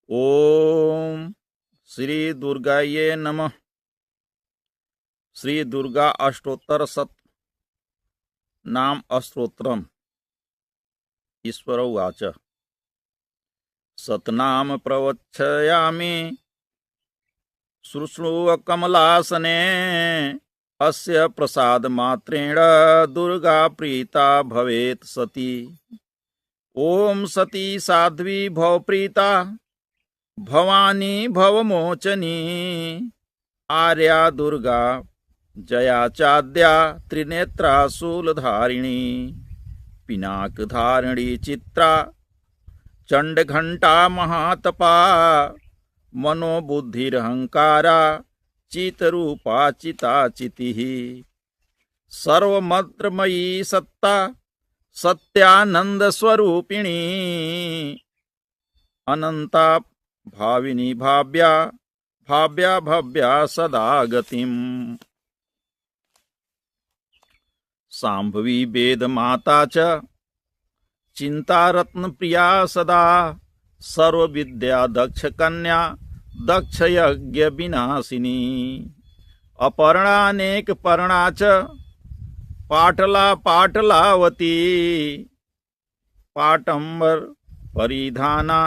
ओम श्री दुर्गाये नमः। श्री दुर्गा अष्टोत्तर सत नाम स्तोत्रम। ईश्वर उवाच सतनाम प्रवक्षयामि शुश्रूव कमलासने अस्य प्रसाद मात्रेण दुर्गा प्रीता भवेत् सती। ओम सती साध्वी भवप्रीता भवानी भवमोचनी आर्या दुर्गा जया चाद्या त्रिनेत्रा शूलधारिणी पिनाकधारिणी चित्रा चंडघंटा महातपा मनोबुद्धिरहंकारा चितरूपा चिताचितिः सर्वमत्रमयी सत्ता सत्यानंद स्वरूपिणी अनंता भाविनी भाव्या भाव्या भव्या सदा गतिम। सांभवी वेद माता च चिंता रत्न प्रिया सदा सर्व विद्या दक्ष कन्या दक्ष यज्ञ विनाशिनी अपर्णानेक पर्णा च पाटला पाटलावती पाटंबर परिधाना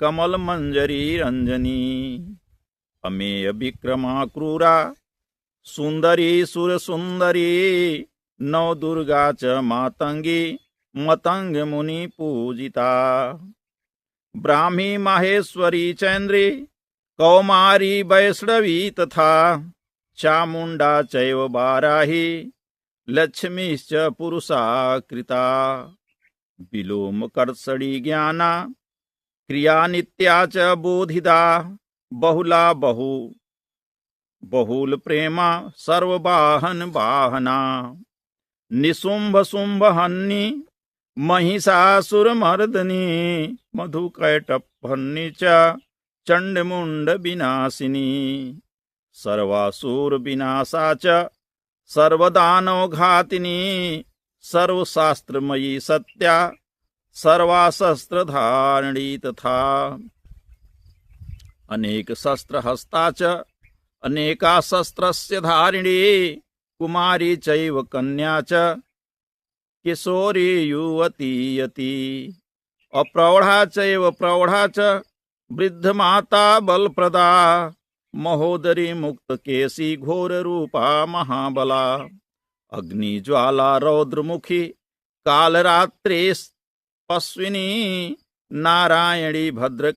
कमल मंजरी रंजनी अमेय विक्रमा क्रूरा सुंदरी सुर सुंदरी नव दुर्गा च मातंगी मतंग मुनि पूजिता ब्राह्मी माहेश्वरी चैन्द्री कौमारी वैष्णवी तथा चामुंडा चैव बाराही लक्ष्मीश्च पुरुषा कृता विलोम कर्षणी ज्ञाना क्रिया नित्या च बोधिदा बहुला बहुल प्रेमा सर्ववाहन वाहना निशुंभ शुंभ हन्नी महिषासुरमर्दनी मधुकैटभन्नी च चंडमुंड विनाशिनी सर्वासुर विनाशा च सर्वदानव घातिनी सर्वशास्त्रमयी सत्या सर्वाशस्त्र धारिणी तथा अनेक शस्त्र हस्ता च अनेका शस्त्रस्य धारिणी कुमारी चैव कन्या च किशोरी युवती यति अप्रौढ़ा चैव प्रौढ़ा च वृद्ध माता बलप्रदा महोदरी मुक्त केशी घोर रूपा महाबला अग्नि ज्वाला रौद्रमुखी कालरात्रि पश्विनी नारायणी भद्र